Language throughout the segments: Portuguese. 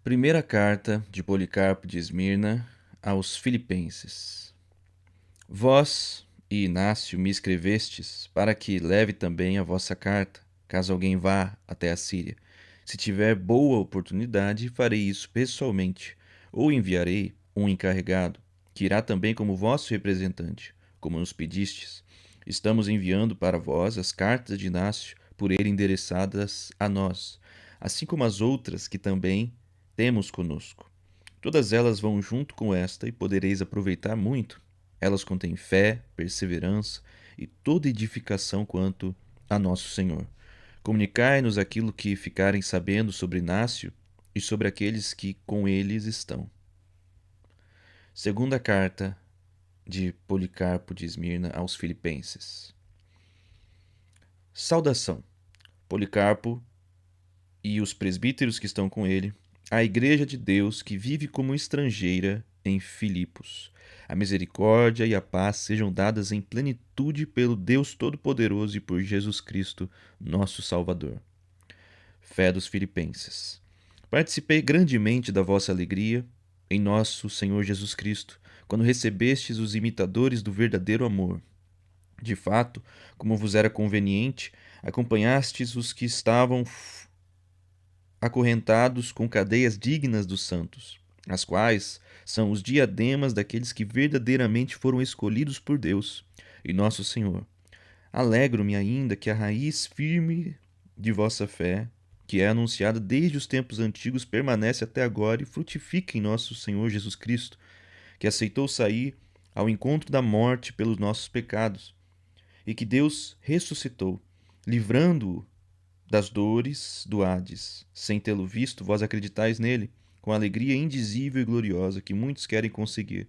Primeira carta de Policarpo de Esmirna aos Filipenses. Vós e Inácio me escrevestes para que leve também a vossa carta, caso alguém vá até a Síria. Se tiver boa oportunidade, farei isso pessoalmente, ou enviarei um encarregado, que irá também como vosso representante, como nos pedistes. Estamos enviando para vós as cartas de Inácio, por ele endereçadas a nós, assim como as outras que também temos conosco. Todas elas vão junto com esta e podereis aproveitar muito. Elas contêm fé, perseverança e toda edificação quanto a nosso Senhor. Comunicai-nos aquilo que ficarem sabendo sobre Inácio e sobre aqueles que com eles estão. Segunda carta de Policarpo de Esmirna aos Filipenses. Saudação. Policarpo e os presbíteros que estão com ele, a igreja de Deus que vive como estrangeira em Filipos. A misericórdia e a paz sejam dadas em plenitude pelo Deus Todo-Poderoso e por Jesus Cristo, nosso Salvador. Fé dos Filipenses. Participei grandemente da vossa alegria em nosso Senhor Jesus Cristo, quando recebestes os imitadores do verdadeiro amor. De fato, como vos era conveniente, acompanhastes os que estavam acorrentados com cadeias dignas dos santos, as quais são os diademas daqueles que verdadeiramente foram escolhidos por Deus e nosso Senhor. Alegro-me ainda que a raiz firme de vossa fé, que é anunciada desde os tempos antigos, permanece até agora e frutifica em nosso Senhor Jesus Cristo, que aceitou sair ao encontro da morte pelos nossos pecados, e que Deus ressuscitou, livrando-o das dores do Hades. Sem tê-lo visto, vós acreditais nele, com alegria indizível e gloriosa que muitos querem conseguir.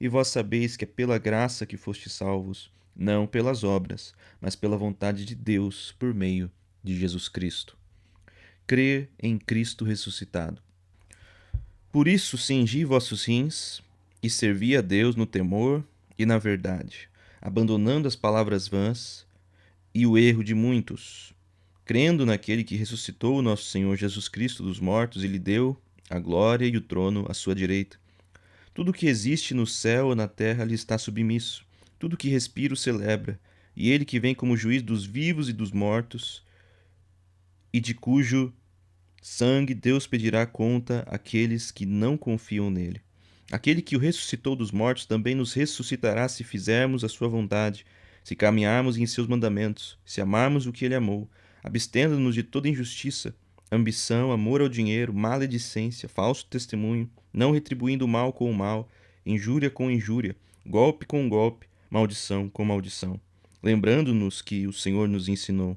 E vós sabeis que é pela graça que fostes salvos, não pelas obras, mas pela vontade de Deus, por meio de Jesus Cristo. Crer em Cristo ressuscitado. Por isso, cingi vossos rins e servi a Deus no temor e na verdade, abandonando as palavras vãs e o erro de muitos, crendo naquele que ressuscitou o nosso Senhor Jesus Cristo dos mortos e lhe deu a glória e o trono à sua direita. Tudo que existe no céu ou na terra lhe está submisso. Tudo que respira o celebra. E ele que vem como juiz dos vivos e dos mortos, e de cujo sangue Deus pedirá conta àqueles que não confiam nele. Aquele que o ressuscitou dos mortos também nos ressuscitará se fizermos a sua vontade, se caminharmos em seus mandamentos, se amarmos o que ele amou, abstendo-nos de toda injustiça, ambição, amor ao dinheiro, maledicência, falso testemunho, não retribuindo o mal com o mal, injúria com injúria, golpe com golpe, maldição com maldição. Lembrando-nos que o Senhor nos ensinou: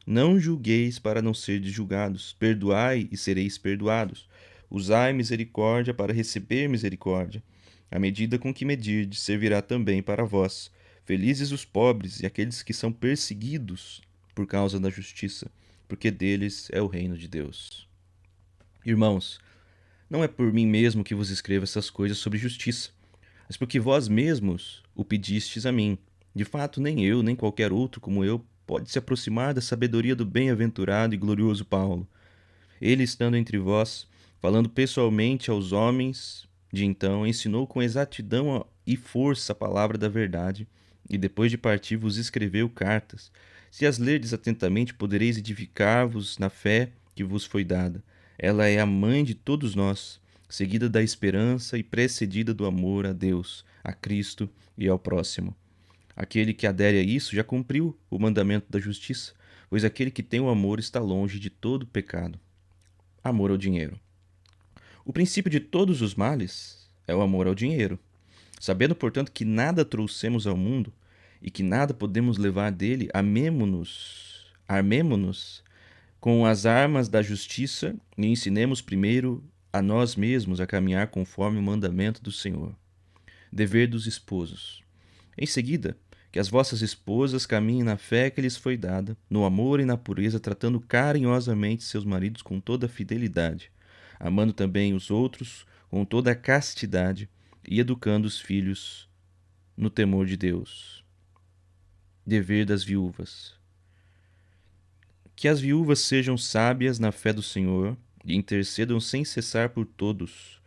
não julgueis para não serdes julgados, perdoai e sereis perdoados. Usai misericórdia para receber misericórdia. A medida com que medirdes servirá também para vós. Felizes os pobres e aqueles que são perseguidos por causa da justiça, porque deles é o reino de Deus. Irmãos, não é por mim mesmo que vos escrevo essas coisas sobre justiça, mas porque vós mesmos o pedistes a mim. De fato, nem eu, nem qualquer outro como eu pode se aproximar da sabedoria do bem-aventurado e glorioso Paulo. Ele, estando entre vós, falando pessoalmente aos homens de então, ensinou com exatidão e força a palavra da verdade, e depois de partir vos escreveu cartas. Se as lerdes atentamente, podereis edificar-vos na fé que vos foi dada. Ela é a mãe de todos nós, seguida da esperança e precedida do amor a Deus, a Cristo e ao próximo. Aquele que adere a isso já cumpriu o mandamento da justiça, pois aquele que tem o amor está longe de todo pecado. Amor ao dinheiro. O princípio de todos os males é o amor ao dinheiro. Sabendo, portanto, que nada trouxemos ao mundo e que nada podemos levar dele, armemo-nos com as armas da justiça e ensinemos primeiro a nós mesmos a caminhar conforme o mandamento do Senhor. Dever dos esposos. Em seguida, que as vossas esposas caminhem na fé que lhes foi dada, no amor e na pureza, tratando carinhosamente seus maridos com toda a fidelidade, amando também os outros com toda a castidade e educando os filhos no temor de Deus. Dever das viúvas. Que as viúvas sejam sábias na fé do Senhor e intercedam sem cessar por todos.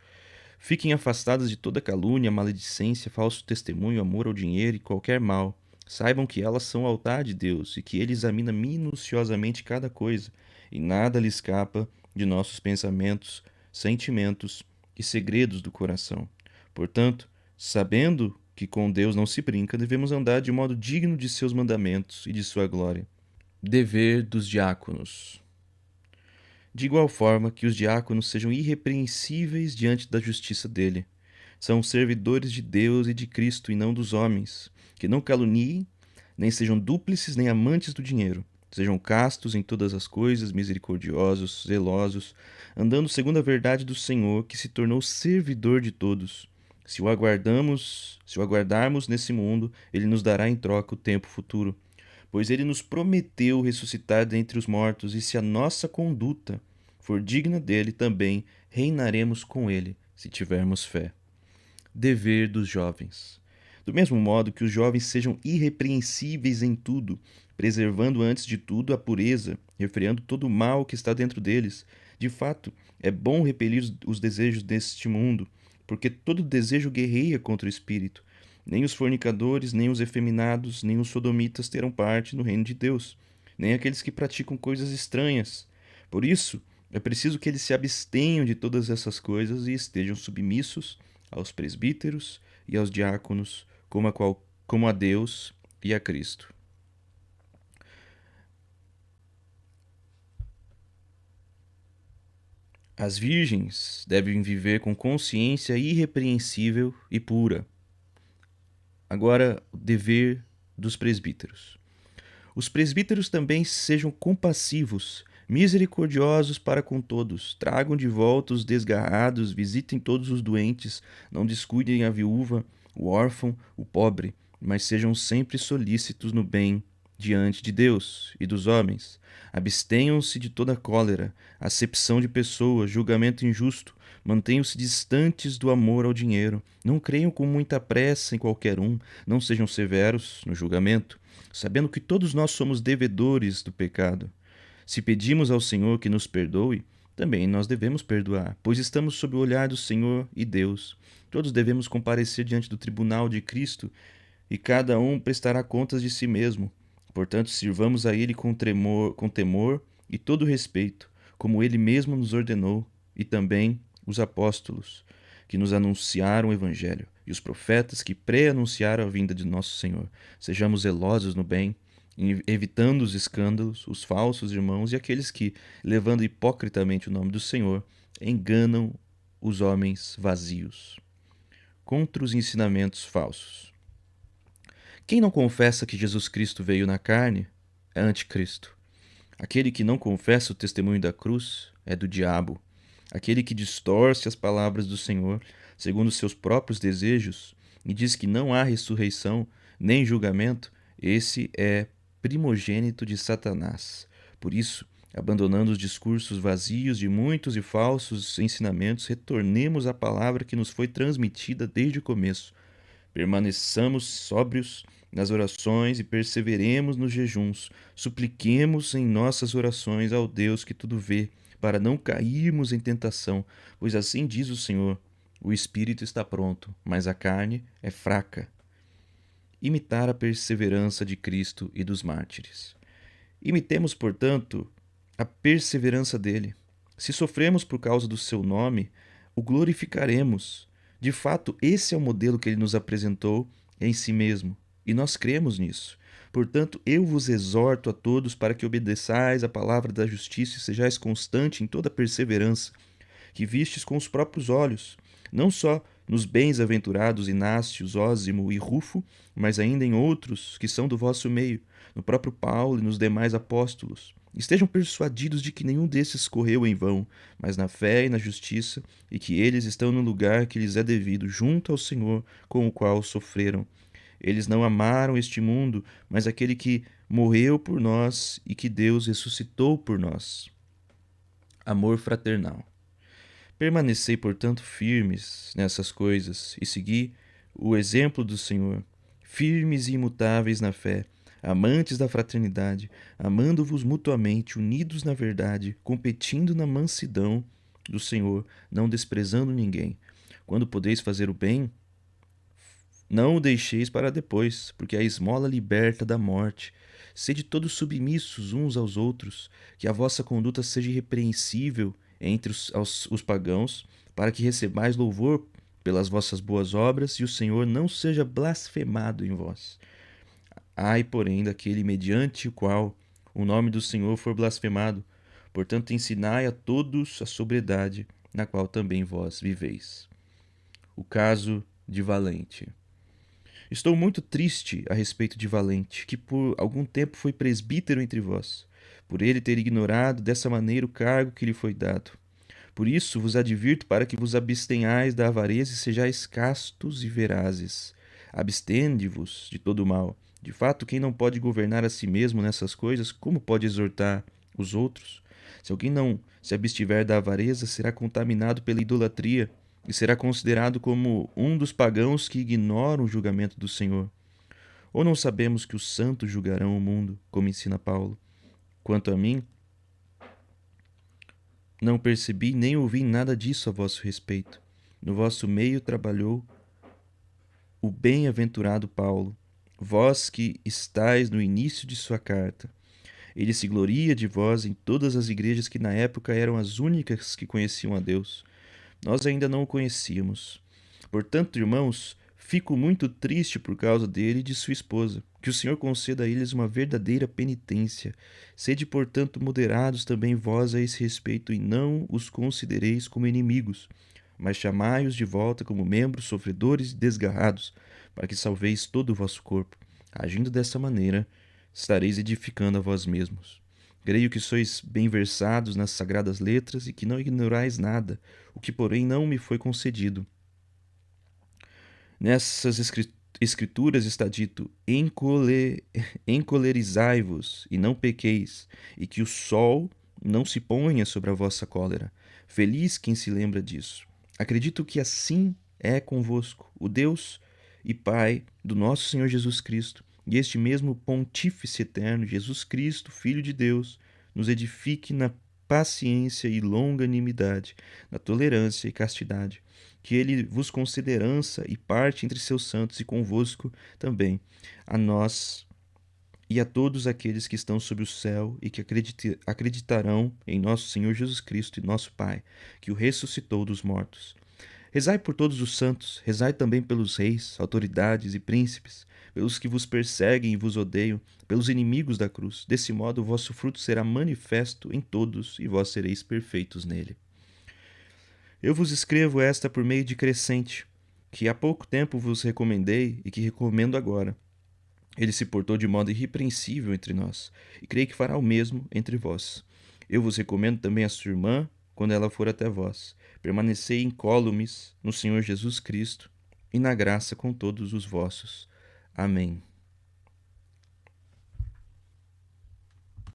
Fiquem afastadas de toda calúnia, maledicência, falso testemunho, amor ao dinheiro e qualquer mal. Saibam que elas são o altar de Deus e que Ele examina minuciosamente cada coisa, e nada lhe escapa de nossos pensamentos, sentimentos e segredos do coração. Portanto, sabendo que com Deus não se brinca, devemos andar de modo digno de seus mandamentos e de sua glória. Dever dos diáconos. De igual forma que os diáconos sejam irrepreensíveis diante da justiça dele. São servidores de Deus e de Cristo e não dos homens, que não caluniem, nem sejam dúplices nem amantes do dinheiro. Sejam castos em todas as coisas, misericordiosos, zelosos, andando segundo a verdade do Senhor, que se tornou servidor de todos. Se o aguardarmos nesse mundo, ele nos dará em troca o tempo futuro. Pois ele nos prometeu ressuscitar dentre os mortos, e se a nossa conduta for digna dele, também reinaremos com ele, se tivermos fé. Dever dos jovens. Do mesmo modo que os jovens sejam irrepreensíveis em tudo, preservando antes de tudo a pureza, refreando todo o mal que está dentro deles. De fato, é bom repelir os desejos deste mundo, porque todo desejo guerreia contra o espírito. Nem os fornicadores, nem os efeminados, nem os sodomitas terão parte no reino de Deus, nem aqueles que praticam coisas estranhas. Por isso, é preciso que eles se abstenham de todas essas coisas e estejam submissos aos presbíteros e aos diáconos, como a Deus e a Cristo. As virgens devem viver com consciência irrepreensível e pura. Agora, o dever dos presbíteros. Os presbíteros também sejam compassivos, misericordiosos para com todos, tragam de volta os desgarrados, visitem todos os doentes, não descuidem a viúva, o órfão, o pobre, mas sejam sempre solícitos no bem diante de Deus e dos homens. Abstenham-se de toda cólera, acepção de pessoas, julgamento injusto. Mantenham-se distantes do amor ao dinheiro. Não creiam com muita pressa em qualquer um. Não sejam severos no julgamento, sabendo que todos nós somos devedores do pecado. Se pedimos ao Senhor que nos perdoe, também nós devemos perdoar, pois estamos sob o olhar do Senhor e Deus. Todos devemos comparecer diante do tribunal de Cristo e cada um prestará contas de si mesmo. Portanto, sirvamos a Ele com temor e todo respeito, como Ele mesmo nos ordenou, e também os apóstolos, que nos anunciaram o Evangelho, e os profetas que pré-anunciaram a vinda de nosso Senhor. Sejamos zelosos no bem, evitando os escândalos, os falsos irmãos e aqueles que, levando hipocritamente o nome do Senhor, enganam os homens vazios. Contra os ensinamentos falsos. Quem não confessa que Jesus Cristo veio na carne é anticristo. Aquele que não confessa o testemunho da cruz é do diabo. Aquele que distorce as palavras do Senhor segundo seus próprios desejos e diz que não há ressurreição nem julgamento, esse é primogênito de Satanás. Por isso, abandonando os discursos vazios de muitos e falsos ensinamentos, retornemos à palavra que nos foi transmitida desde o começo. Permaneçamos sóbrios nas orações e perseveremos nos jejuns. Supliquemos em nossas orações ao Deus que tudo vê, para não cairmos em tentação, pois assim diz o Senhor: o espírito está pronto, mas a carne é fraca. Imitar a perseverança de Cristo e dos mártires. Imitemos, portanto, a perseverança dele. Se sofremos por causa do seu nome, o glorificaremos. De fato, esse é o modelo que ele nos apresentou em si mesmo, e nós cremos nisso. Portanto, eu vos exorto a todos para que obedeçais a palavra da justiça e sejais constante em toda perseverança, que vistes com os próprios olhos, não só nos bens-aventurados Inácio, Zósimo e Rufo, mas ainda em outros que são do vosso meio, no próprio Paulo e nos demais apóstolos. Estejam persuadidos de que nenhum desses correu em vão, mas na fé e na justiça, e que eles estão no lugar que lhes é devido, junto ao Senhor, com o qual sofreram. Eles não amaram este mundo, mas aquele que morreu por nós e que Deus ressuscitou por nós. Amor fraternal. Permanecei, portanto, firmes nessas coisas e segui o exemplo do Senhor, firmes e imutáveis na fé, amantes da fraternidade, amando-vos mutuamente, unidos na verdade, competindo na mansidão do Senhor, não desprezando ninguém. Quando podeis fazer o bem, não o deixeis para depois, porque a esmola liberta da morte. Sede todos submissos uns aos outros, que a vossa conduta seja irrepreensível entre os pagãos, para que recebais louvor pelas vossas boas obras e o Senhor não seja blasfemado em vós. Ai, porém, daquele mediante o qual o nome do Senhor for blasfemado. Portanto, ensinai a todos a sobriedade, na qual também vós viveis. O caso de Valente. Estou muito triste a respeito de Valente, que por algum tempo foi presbítero entre vós, por ele ter ignorado dessa maneira o cargo que lhe foi dado. Por isso vos advirto para que vos abstenhais da avareza e sejais castos e verazes. Abstende-vos de todo o mal. De fato, quem não pode governar a si mesmo nessas coisas, como pode exortar os outros? Se alguém não se abstiver da avareza, será contaminado pela idolatria e será considerado como um dos pagãos que ignoram o julgamento do Senhor. Ou não sabemos que os santos julgarão o mundo, como ensina Paulo? Quanto a mim, não percebi nem ouvi nada disso a vosso respeito. No vosso meio trabalhou o bem-aventurado Paulo, vós que estáis no início de sua carta. Ele se gloria de vós em todas as igrejas que na época eram as únicas que conheciam a Deus. Nós ainda não o conhecíamos. Portanto, irmãos, fico muito triste por causa dele e de sua esposa. Que o Senhor conceda a eles uma verdadeira penitência. Sede, portanto, moderados também vós a esse respeito, e não os considereis como inimigos, mas chamai-os de volta como membros sofredores e desgarrados, para que salveis todo o vosso corpo. Agindo dessa maneira, estareis edificando a vós mesmos. Creio que sois bem versados nas sagradas letras e que não ignorais nada, o que, porém, não me foi concedido. Nessas escrituras está dito: encolerizai-vos e não pequeis, e que o sol não se ponha sobre a vossa cólera. Feliz quem se lembra disso. Acredito que assim é convosco, o Deus e Pai do nosso Senhor Jesus Cristo, e este mesmo Pontífice eterno, Jesus Cristo, Filho de Deus, nos edifique na paciência e longanimidade, na tolerância e castidade, que ele vos conceda herança e parte entre seus santos e convosco também, a nós e a todos aqueles que estão sob o céu e que acreditarão em nosso Senhor Jesus Cristo e nosso Pai, que o ressuscitou dos mortos. Rezai por todos os santos, rezai também pelos reis, autoridades e príncipes, pelos que vos perseguem e vos odeiam, pelos inimigos da cruz. Desse modo, o vosso fruto será manifesto em todos e vós sereis perfeitos nele. Eu vos escrevo esta por meio de Crescente, que há pouco tempo vos recomendei e que recomendo agora. Ele se portou de modo irrepreensível entre nós, e creio que fará o mesmo entre vós. Eu vos recomendo também a sua irmã, quando ela for até vós. Permanecei incólumes no Senhor Jesus Cristo e na graça com todos os vossos. Amém.